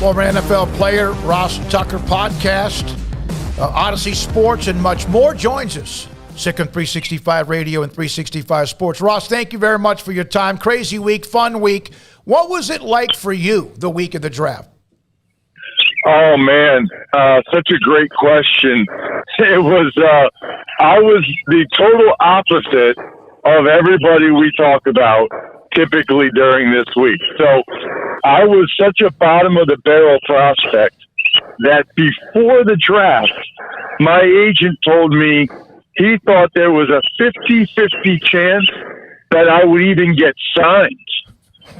former NFL player, Ross Tucker podcast, Odyssey Sports, and much more, joins us. Sick on 365 Radio and 365 Sports. Ross, thank you very much for your time. Crazy week, fun week. What was it like for you the week of the draft? Oh, man, such a great question. It was, I was the total opposite of everybody we talk about typically during this week. So I was such a bottom of the barrel prospect that before the draft, my agent told me he thought there was a 50-50 chance that I would even get signed.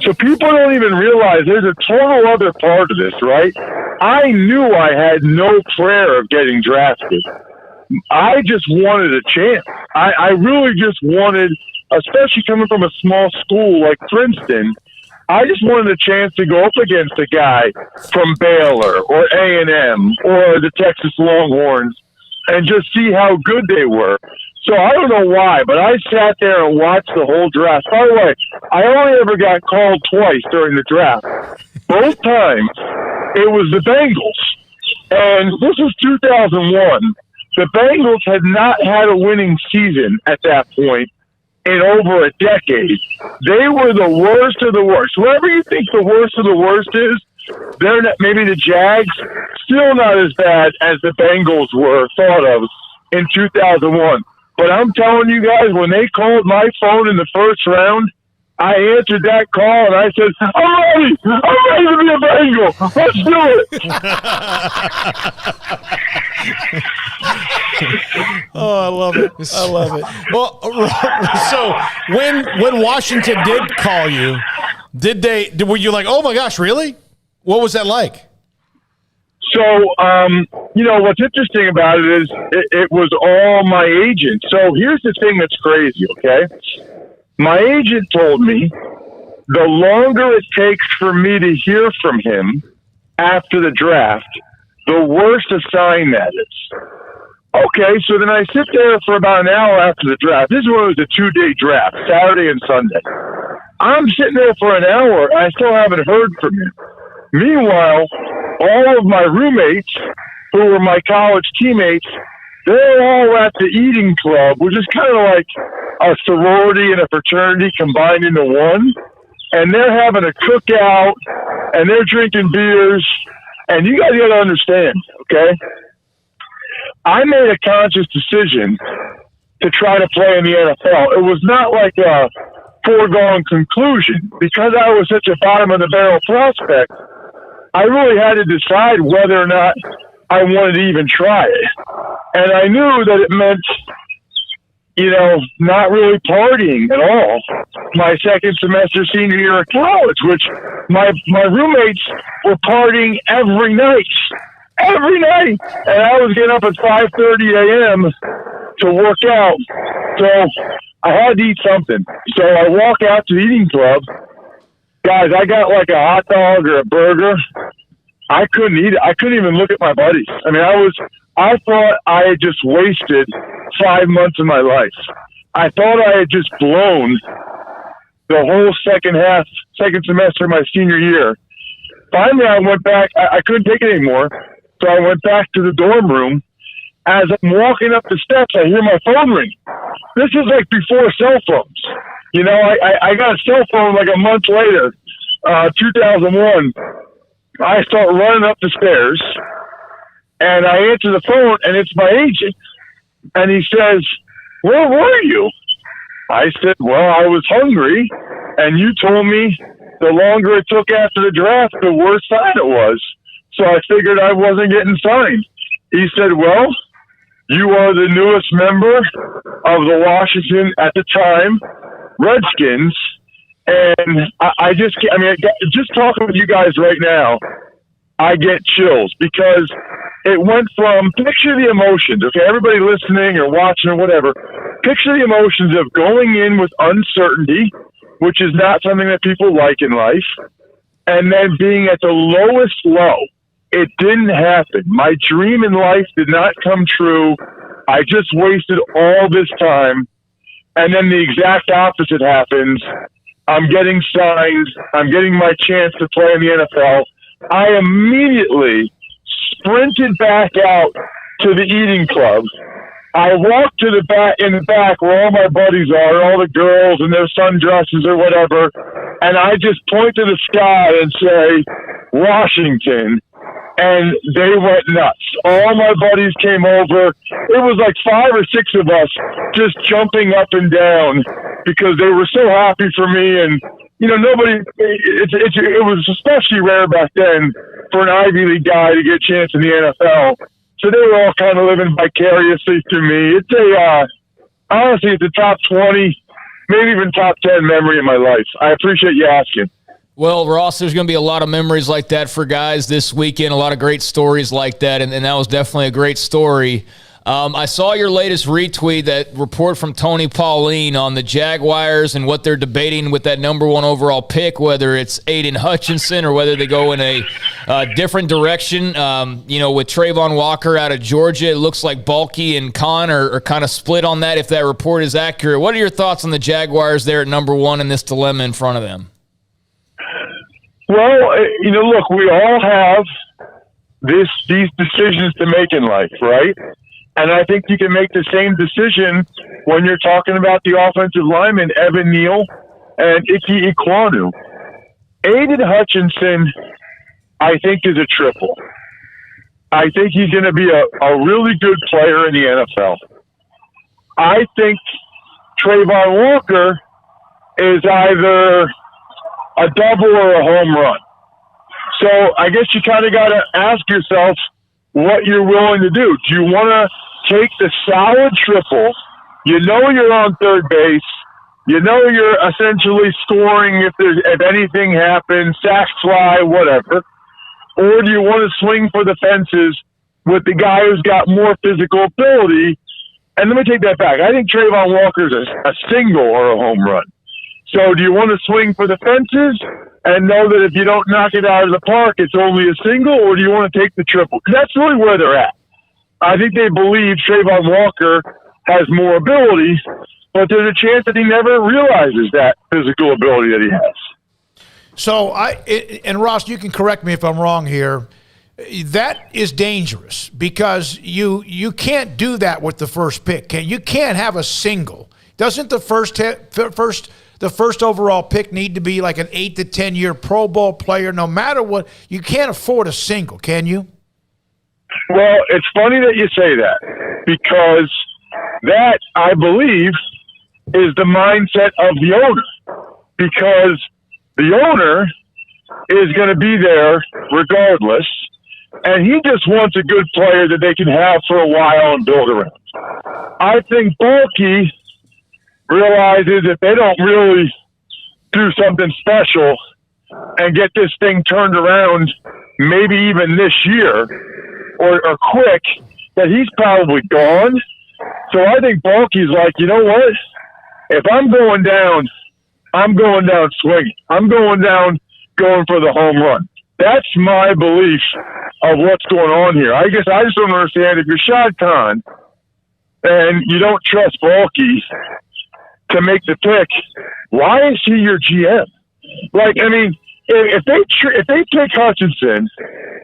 So people don't even realize there's a total other part of this, right? I knew I had no prayer of getting drafted. I just wanted a chance. I really just wanted, especially coming from a small school like Princeton, I just wanted a chance to go up against a guy from Baylor or A&M or the Texas Longhorns and just see how good they were. So I don't know why, but I sat there and watched the whole draft. By the way, I only ever got called twice during the draft. Both times, it was the Bengals. And this is 2001. The Bengals had not had a winning season at that point in over a decade. They were the worst of the worst. Whoever you think the worst of the worst is, they're not, maybe the Jags, still not as bad as the Bengals were thought of in 2001. But I'm telling you guys, when they called my phone in the first round, I answered that call and I said, I'm ready to be a Bengal. Let's do it. Oh, I love it. I love it. Well, so when Washington did call you, were you like, oh my gosh, really? What was that like? So, what's interesting about it is it was all my agent. So here's the thing that's crazy, okay? My agent told me the longer it takes for me to hear from him after the draft, the worse a sign that is. Okay, so then I sit there for about an hour after the draft. This is when it was a 2-day draft, Saturday and Sunday. I'm sitting there for an hour, and I still haven't heard from him. Meanwhile, all of my roommates, who were my college teammates, they're all at the eating club, which is kind of like a sorority and a fraternity combined into one. And they're having a cookout, and they're drinking beers. And you guys got to understand, okay? I made a conscious decision to try to play in the NFL. It was not like a foregone conclusion. Because I was such a bottom-of-the-barrel prospect, I really had to decide whether or not I wanted to even try it. And I knew that it meant, not really partying at all. My second semester senior year of college, which my roommates were partying every night. Every night. And I was getting up at 5:30 a.m. to work out. So I had to eat something. So I walk out to the eating club. Guys, I got like a hot dog or a burger. I couldn't eat it. I couldn't even look at my buddies. I mean, I thought I had just wasted 5 months of my life. I thought I had just blown the whole second semester of my senior year. Finally, I went back. I couldn't take it anymore. So I went back to the dorm room. As I'm walking up the steps, I hear my phone ring. This is like before cell phones. I got a cell phone like a month later, 2001. I start running up the stairs, and I answer the phone, and it's my agent. And he says, "Where were you?" I said, "Well, I was hungry, and you told me the longer it took after the draft, the worse sign it was. So I figured I wasn't getting signed." He said, "Well, you are the newest member of the Washington, at the time, Redskins." And just talking with you guys right now, I get chills because it went from, picture the emotions, okay? Everybody listening or watching or whatever, picture the emotions of going in with uncertainty, which is not something that people like in life, and then being at the lowest low. It didn't happen. My dream in life did not come true. I just wasted all this time. And then the exact opposite happens. I'm getting signed. I'm getting my chance to play in the NFL. I immediately sprinted back out to the eating club. I walked to the back, in the back where all my buddies are, all the girls in their sundresses or whatever, and I just point to the sky and say, Washington, and they went nuts. All my buddies came over. It was like 5 or 6 of us just jumping up and down because they were so happy for me. And, you know, it was especially rare back then for an Ivy League guy to get a chance in the NFL. So they were all kind of living vicariously through me. Honestly, it's a top 20, maybe even top 10 memory in my life. I appreciate you asking. Well, Ross, there's going to be a lot of memories like that for guys this weekend, a lot of great stories like that, and that was definitely a great story. I saw your latest retweet, that report from Tony Pauline on the Jaguars and what they're debating with that number 1 overall pick, whether it's Aiden Hutchinson or whether they go in a different direction. With Trayvon Walker out of Georgia, it looks like Balky and Khan are kind of split on that, if that report is accurate. What are your thoughts on the Jaguars there at number 1 and this dilemma in front of them? Well, look, we all have these decisions to make in life, right? And I think you can make the same decision when you're talking about the offensive linemen, Evan Neal and Ike Ekwonu. Aiden Hutchinson, I think, is a triple. I think he's going to be a really good player in the NFL. I think Trayvon Walker is either a double or a home run. So I guess you kind of got to ask yourself what you're willing to do. Do you want to take the solid triple? You know you're on third base. You know you're essentially scoring if anything happens, sacks fly, whatever. Or do you want to swing for the fences with the guy who's got more physical ability? And let me take that back. I think Trayvon Walker's a single or a home run. So do you want to swing for the fences and know that if you don't knock it out of the park, it's only a single, or do you want to take the triple? Because that's really where they're at. I think they believe Trayvon Walker has more ability, but there's a chance that he never realizes that physical ability that he has. So and Ross, you can correct me if I'm wrong here. That is dangerous because you can't do that with the first pick. You can't have a single. Doesn't the first overall pick need to be like an 8 to 10 year Pro Bowl player? No matter what, you can't afford a single, can you? Well, it's funny that you say that because that, I believe, is the mindset of the owner. Because the owner is going to be there regardless, and he just wants a good player that they can have for a while and build around. I think Balky realizes if they don't really do something special and get this thing turned around, maybe even this year or quick, that he's probably gone. So I think Balky's like, you know what? If I'm going down swinging. I'm going for the home run. That's my belief of what's going on here. I guess I just don't understand if you're Shad Khan and you don't trust Balky to make the pick, why is he your GM? Like, I mean, if they pick Hutchinson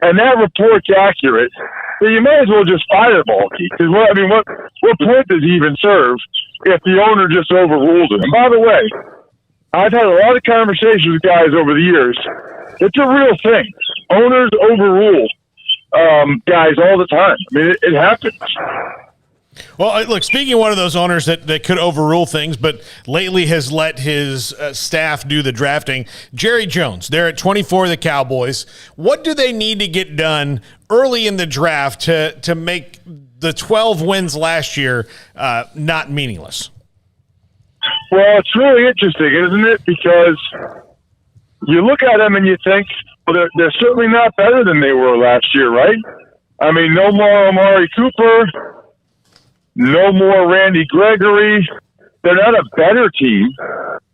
and that report's accurate, then you may as well just fire Balky. Because what point does he even serve if the owner just overrules him? And by the way, I've had a lot of conversations with guys over the years. It's a real thing. Owners overrule guys all the time. I mean, it happens. Well, look, speaking of one of those owners that could overrule things, but lately has let his staff do the drafting, Jerry Jones, they're at 24, the Cowboys. What do they need to get done early in the draft to make the 12 wins last year not meaningless? Well, it's really interesting, isn't it? Because you look at them and you think, well, they're certainly not better than they were last year, right? I mean, no more Amari Cooper. No more Randy Gregory. They're not a better team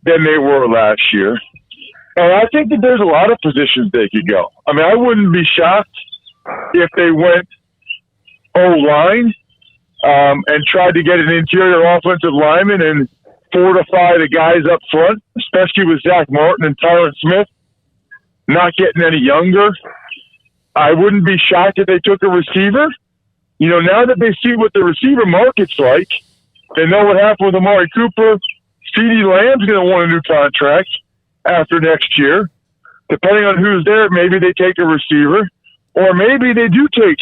than they were last year. And I think that there's a lot of positions they could go. I mean, I wouldn't be shocked if they went O-line and tried to get an interior offensive lineman and fortify the guys up front, especially with Zach Martin and Tyron Smith not getting any younger. I wouldn't be shocked if they took a receiver. Now that they see what the receiver market's like, they know what happened with Amari Cooper. CeeDee Lamb's going to want a new contract after next year. Depending on who's there, maybe they take a receiver, or maybe they do take,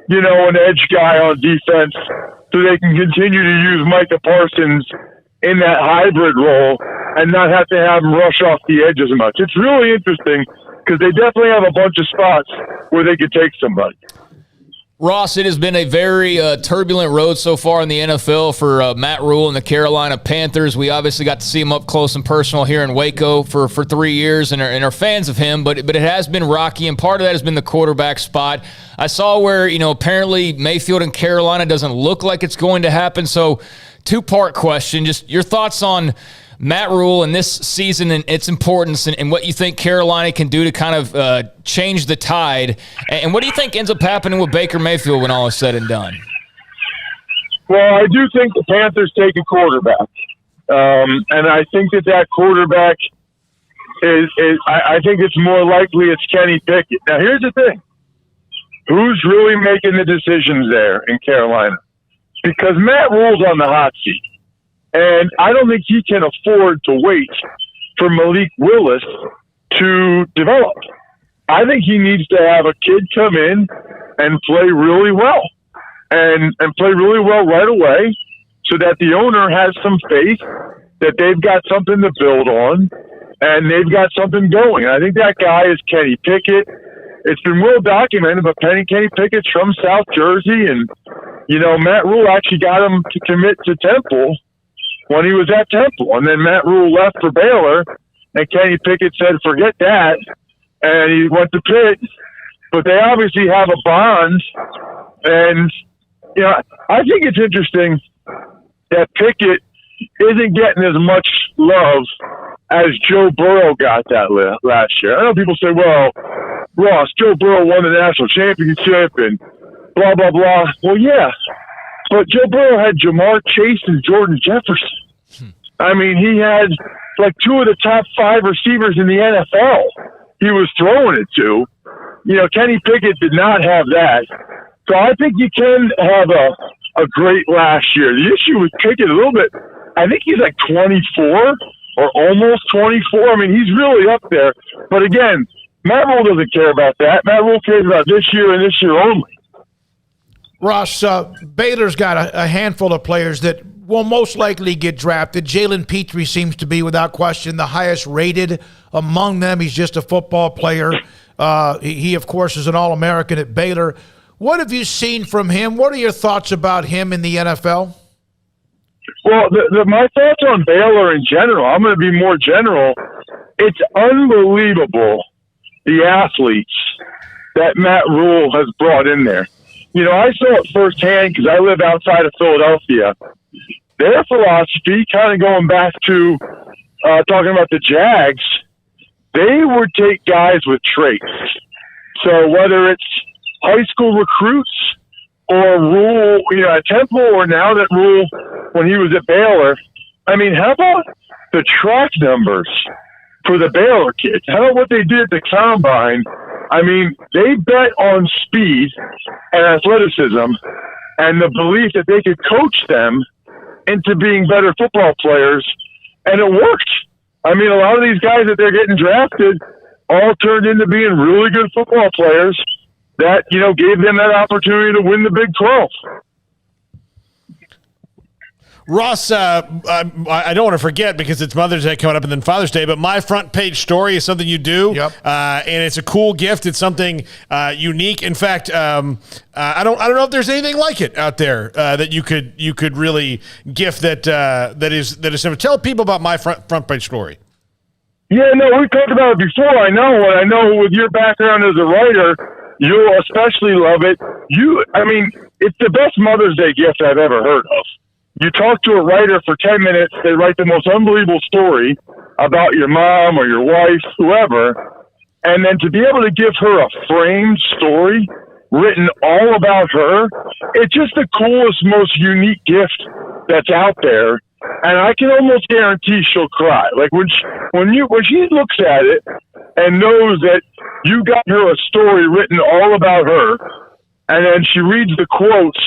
an edge guy on defense so they can continue to use Micah Parsons in that hybrid role and not have to have him rush off the edge as much. It's really interesting because they definitely have a bunch of spots where they could take somebody. Ross, it has been a very turbulent road so far in the NFL for Matt Rule and the Carolina Panthers. We obviously got to see him up close and personal here in Waco for 3 years and are fans of him, but it has been rocky, and part of that has been the quarterback spot. I saw where, apparently Mayfield in Carolina doesn't look like it's going to happen. So two-part question, just your thoughts on Matt Rule and this season and its importance and what you think Carolina can do to kind of change the tide. And what do you think ends up happening with Baker Mayfield when all is said and done? Well, I do think the Panthers take a quarterback. And I think that quarterback I think it's more likely it's Kenny Pickett. Now, here's the thing. Who's really making the decisions there in Carolina? Because Matt Rule's on the hot seat. And I don't think he can afford to wait for Malik Willis to develop. I think he needs to have a kid come in and play really well and play really well right away so that the owner has some faith that they've got something to build on and they've got something going. I think that guy is Kenny Pickett. It's been well documented, but Kenny Pickett's from South Jersey, and, Matt Rule actually got him to commit to Temple when he was at Temple. And then Matt Rule left for Baylor, and Kenny Pickett said, forget that, and he went to Pitt. But they obviously have a bond, and, I think it's interesting that Pickett isn't getting as much love as Joe Burrow got that last year. I know people say, well, Ross, Joe Burrow won the national championship and blah, blah, blah. Well, yeah, but Joe Burrow had Jamar Chase and Jordan Jefferson. I mean, he had like two of the top 5 receivers in the NFL he was throwing it to. Kenny Pickett did not have that. So I think you can have a great last year. The issue with Pickett a little bit, I think he's like 24 or almost 24. I mean, he's really up there. But again, Matt Rule doesn't care about that. Matt Rule cares about this year and this year only. Ross, Baylor's got a handful of players that will most likely get drafted. Jalen Petrie seems to be, without question, the highest rated among them. He's just a football player. He, of course, is an All-American at Baylor. What have you seen from him? What are your thoughts about him in the NFL? Well, my thoughts on Baylor in general, I'm going to be more general. It's unbelievable the athletes that Matt Rule has brought in there. I saw it firsthand because I live outside of Philadelphia. Their philosophy, kind of going back to talking about the Jags, they would take guys with traits. So whether it's high school recruits or Rule, at Temple, or now that Rule when he was at Baylor, I mean, how about the track numbers for the Baylor kids? How about what they did at the Combine? I mean, they bet on speed and athleticism and the belief that they could coach them into being better football players, and it worked. I mean, a lot of these guys that they're getting drafted all turned into being really good football players that, gave them that opportunity to win the Big 12. Ross, I don't want to forget because it's Mother's Day coming up and then Father's Day, but my front page story is something you do, yep. And it's a cool gift. It's something unique. In fact, I don't know if there's anything like it out there that you could really gift that is simple. Tell people about my front page story. Yeah, no, we talked about it before. I know with your background as a writer, you'll especially love it. It's the best Mother's Day gift I've ever heard of. You talk to a writer for 10 minutes, they write the most unbelievable story about your mom or your wife, whoever, and then to be able to give her a framed story written all about her, it's just the coolest, most unique gift that's out there. And I can almost guarantee she'll cry. Like when she looks at it, and knows that you got her a story written all about her, and then she reads the quotes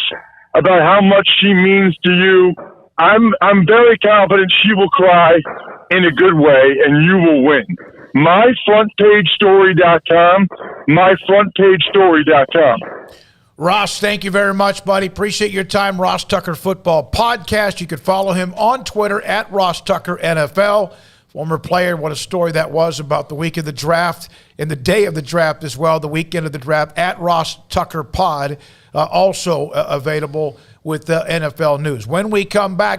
about how much she means to you, I'm very confident she will cry in a good way, and you will win. MyFrontPageStory.com, MyFrontPageStory.com. Ross, thank you very much, buddy. Appreciate your time. Ross Tucker Football Podcast. You can follow him on Twitter at Ross Tucker NFL. Former player, what a story that was about the week of the draft and the day of the draft as well, the weekend of the draft at Ross Tucker Pod, also available with the NFL news. When we come back,